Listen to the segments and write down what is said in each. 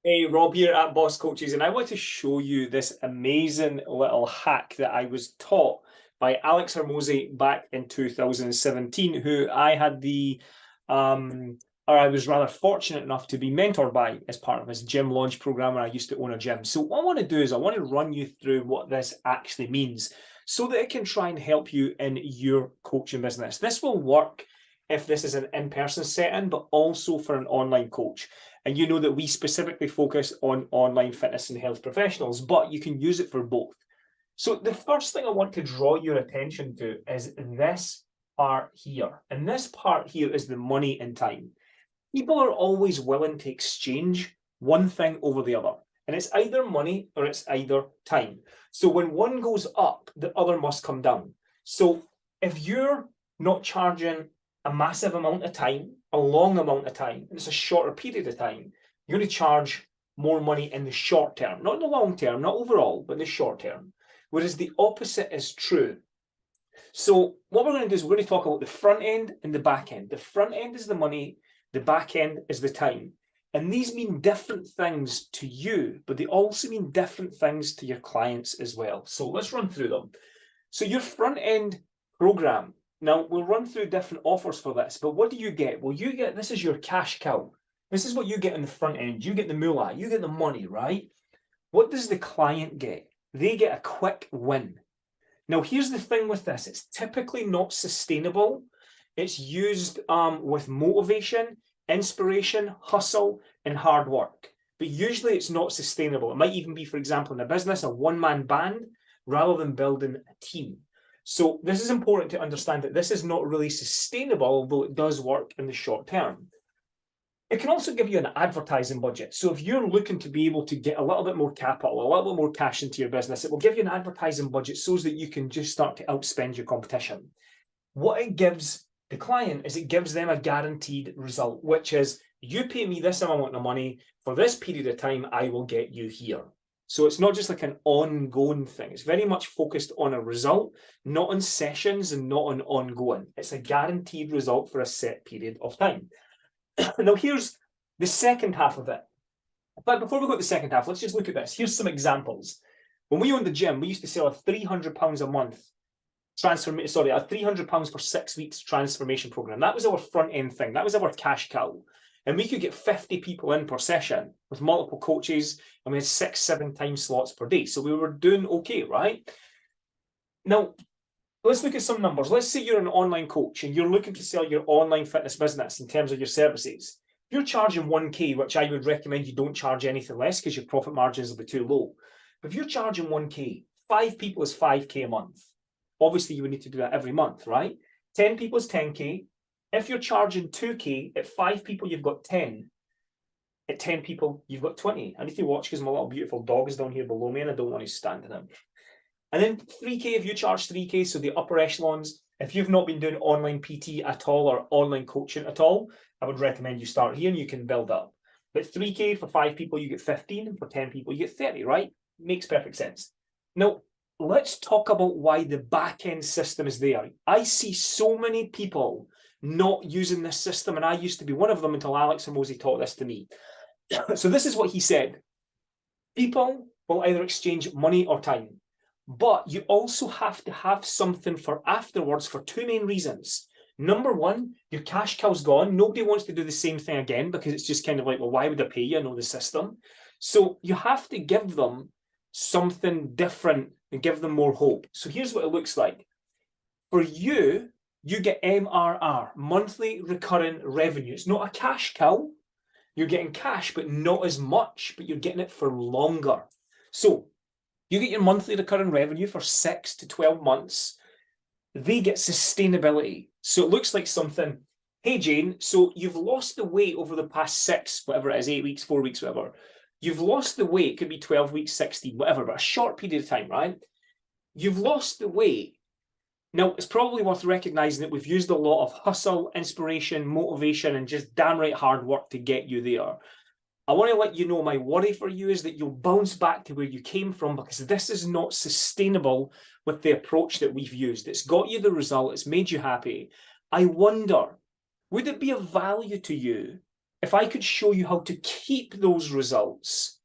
Hey, Rob here at Boss Coaches, and I want to show you this amazing little hack that I was taught by Alex Hormozi back in 2017, who I had or I was rather fortunate enough to be mentored by as part of his gym launch program when I used to own a gym. So what I want to do is I want to run you through what this actually means so that it can try and help you in your coaching business. This will work if this is an in-person setting, but also for an online coach. And you know that we specifically focus on online fitness and health professionals, but you can use it for both. So the first thing I want to draw your attention to is this part here. And this part here is the money and time. People are always willing to exchange one thing over the other. And it's either money or it's either time. So when one goes up, the other must come down. So if you're not charging a massive amount of time, a long amount of time, and it's a shorter period of time, you're going to charge more money in the short term, not in the long term, not overall, but in the short term. Whereas the opposite is true. So what we're going to do is we're going to talk about the front end and the back end. The front end is the money, the back end is the time. And these mean different things to you, but they also mean different things to your clients as well. So let's run through them. So your front end program, now we'll run through different offers for this, but what do you get? Well, you get, this is your cash cow. This is what you get in the front end. You get the moolah, you get the money, right? What does the client get? They get a quick win. Now, here's the thing with this. It's typically not sustainable. It's used with motivation, inspiration, hustle, and hard work. But usually it's not sustainable. It might even be, for example, in a business, a one-man band, rather than building a team. So this is important to understand that this is not really sustainable, although it does work in the short term. It can also give you an advertising budget. So if you're looking to be able to get a little bit more capital, a little bit more cash into your business, it will give you an advertising budget so that you can just start to outspend your competition. What it gives the client is it gives them a guaranteed result, which is you pay me this amount of money for this period of time, I will get you here. So it's not just like an ongoing thing. It's very much focused on a result, not on sessions and not on ongoing. It's a guaranteed result for a set period of time. Now, here's the second half of it. But before we go to the second half, let's just look at this. Here's some examples. When we owned the gym, we used to sell a £300 a month a £300 for 6 weeks transformation program. That was our front end thing. That was our cash cow. And we could get 50 people in per session with multiple coaches, and we had 6-7 time slots per day. So we were doing okay, right? Now, let's look at some numbers. Let's say you're an online coach and you're looking to sell your online fitness business in terms of your services. If you're charging 1K, which I would recommend you don't charge anything less because your profit margins will be too low. But if you're charging 1K, 5 people is 5K a month. Obviously, you would need to do that every month, right? 10 people is 10K. If you're charging 2K, at 5 people, you've got 10. At 10 people, you've got 20. I need to watch because my little beautiful dog is down here below me and I don't want to stand in him. And then 3K, if you charge 3K, so the upper echelons, if you've not been doing online PT at all or online coaching at all, I would recommend you start here and you can build up. But 3K for 5 people, you get 15, and for 10 people, you get 30, right? Makes perfect sense. Now, let's talk about why the back-end system is there. I see so many people not using this system, and I used to be one of them until Alex Hormozi taught this to me. So this is what he said. People will either exchange money or time, but you also have to have something for afterwards for two main reasons. Number one, your cash cow's gone. Nobody wants to do the same thing again because it's just kind of like, well, why would I pay you? I know the system. So you have to give them something different and give them more hope. So here's what it looks like. For you, you get MRR, monthly recurring revenue. It's not a cash cow. You're getting cash, but not as much, but you're getting it for longer. So you get your monthly recurring revenue for 6 to 12 months. They get sustainability. So it looks like something, hey, Jane, so you've lost the weight over the past 6, whatever it is, 8 weeks, 4 weeks, whatever. You've lost the weight, it could be 12 weeks, 16, whatever, but a short period of time, right? You've lost the weight. Now, it's probably worth recognizing that we've used a lot of hustle, inspiration, motivation, and just damn right hard work to get you there. I want to let you know my worry for you is that you'll bounce back to where you came from because this is not sustainable with the approach that we've used. It's got you the result. It's made you happy. I wonder, would it be of value to you if I could show you how to keep those results,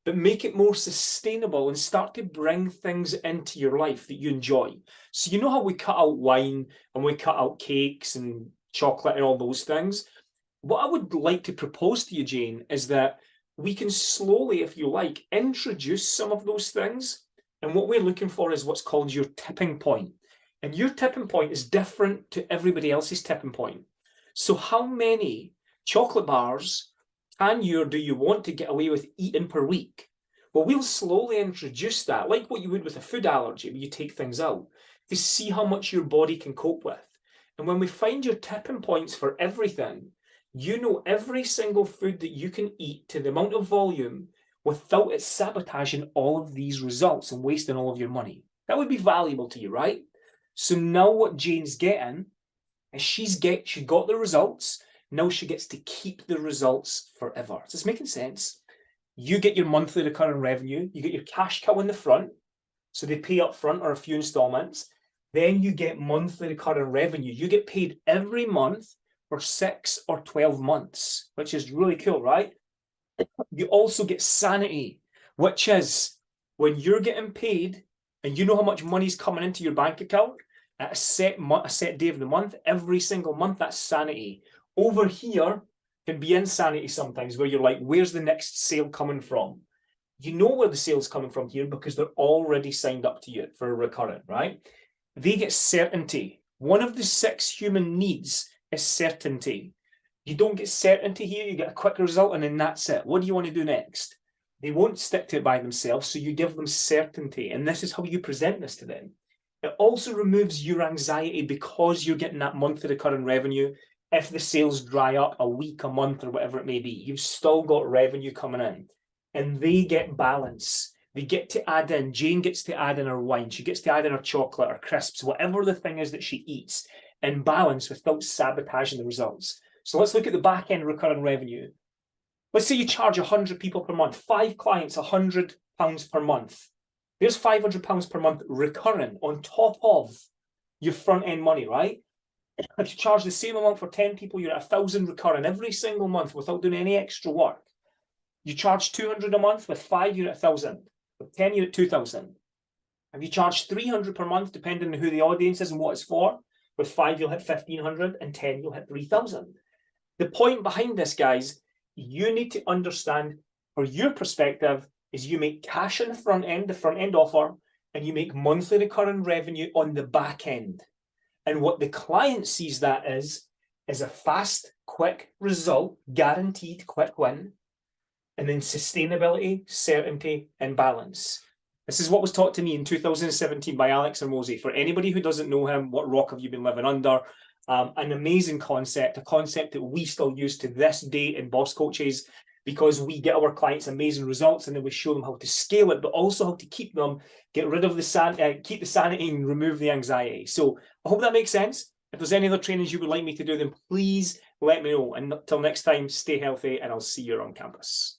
but make it more sustainable and start to bring things into your life that you enjoy. So you know how we cut out wine and we cut out cakes and chocolate and all those things? What I would like to propose to you, Jane, is that we can slowly, if you like, introduce some of those things. And what we're looking for is what's called your tipping point. And your tipping point is different to everybody else's tipping point. So how many chocolate bars can you or do you want to get away with eating per week? Well, we'll slowly introduce that, like what you would with a food allergy, where you take things out, to see how much your body can cope with. And when we find your tipping points for everything, you know every single food that you can eat to the amount of volume without it sabotaging all of these results and wasting all of your money. That would be valuable to you, right? So now what Jane's getting is she got the results. Now she gets to keep the results forever. Is this making sense? You get your monthly recurring revenue. You get your cash cow in the front. So they pay up front or a few installments. Then you get monthly recurring revenue. You get paid every month for 6 or 12 months, which is really cool, right? You also get sanity, which is when you're getting paid and you know how much money's coming into your bank account at a set day of the month, every single month, that's sanity. Over here can be insanity sometimes, where you're like, where's the next sale coming from? You know where the sale's coming from here because they're already signed up to you for a recurrent, right? They get certainty. One of the 6 human needs is certainty. You don't get certainty here, you get a quick result, and then that's it. What do you want to do next? They won't stick to it by themselves, so you give them certainty, and this is how you present this to them. It also removes your anxiety because you're getting that monthly recurring revenue. If the sales dry up a week, a month, or whatever it may be, you've still got revenue coming in, and they get balance. They get to add in, Jane gets to add in her wine, she gets to add in her chocolate or crisps, whatever the thing is that she eats, in balance without sabotaging the results. So let's look at the back end recurring revenue. Let's say you charge 100 people per month, 5 clients, £100 per month. There's £500 per month recurring on top of your front end money, right? If you charge the same amount for 10 people, you're at 1,000 recurring every single month without doing any extra work. You charge 200 a month, with 5 you're at 1,000, with 10 you're at 2,000. If you charge 300 per month, depending on who the audience is and what it's for, with 5 you'll hit 1,500 and 10 you'll hit 3,000. The point behind this, guys, you need to understand, for your perspective, is you make cash on the front end offer, and you make monthly recurring revenue on the back end. And what the client sees that is a fast, quick result, guaranteed quick win, and then sustainability, certainty, and balance. This is what was taught to me in 2017 by Alex Hormozi. For anybody who doesn't know him, what rock have you been living under? An amazing concept, a concept that we still use to this day in Boss Coaches, because we get our clients amazing results and then we show them how to scale it, but also how to keep them, get rid of the keep the sanity and remove the anxiety. So I hope that makes sense. If there's any other trainings you would like me to do, then please let me know. And until next time, stay healthy and I'll see you on campus.